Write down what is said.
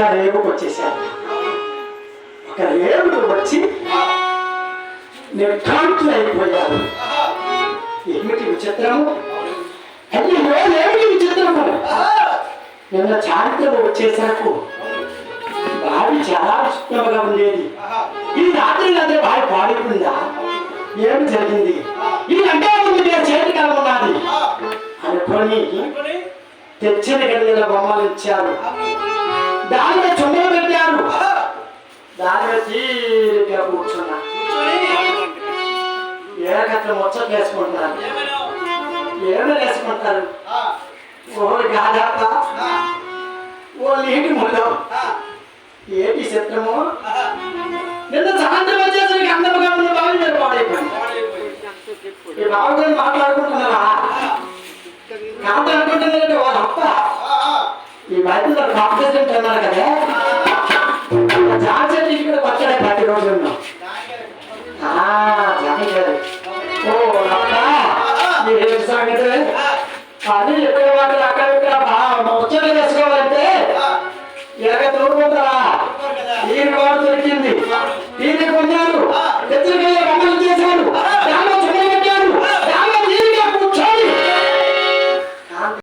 ఇంకా రేవుకు వచ్చేసాను. ఒక రేవుకు వచ్చి నిర్ఘాంతులు అయిపోయారు. ఏమిటి విచిత్రము? అయ్యో ఏమిటి విచిత్రము? నిన్న చారిత్రము వచ్చేసరకు బావి చాలా ఉష్ణముగా ఉండేది. ఈ రాత్రి అదే బావి పాడిపోయిందా? ఏమి జరిగింది? ఈ గంట ముందు చేతి కాలం ఉన్నది అనుకొని తెచ్చిన గడిల బొమ్మలు ఇచ్చారు. దానిలో చుమ్మలు పెట్టారు. దానిలో తీరిగా కూర్చున్నా. ఏకత్రం ముచ్చట్లు వేసుకుంటున్నారు. ఏమైనా వేసుకుంటారు? ఓ గాజాత, ఓ నీటి ముళ్ళు, ఏంటి చిత్రము? నిన్న సాయంత్రం వచ్చేసరికి అందముగా ఉన్న బావి మీద పాడైపోయింది. ఈ బాబు మాట్లాడుకుంటున్నారా? కాదు అనుకుంటున్నారంటే వాళ్ళ అప్ప ఈ బయటలో కాంపిటీషన్ అన్నారు కదా, జాన్ చెట్టు ఇక్కడ పచ్చడే ప్రతిరోజు ఉన్నాం. జాన్ ఓ అక్క ఏంటి సంగతి? అది ఎక్కడ వాటి అక్కడ ఇక్కడ ముచ్చట్లు వేసుకోవాలంటే ఎలాగ తోడుకుంటారా? ఈ వాడు దొరికింది, దీన్ని కొన్నారు, తెచ్చుకెళ్ళి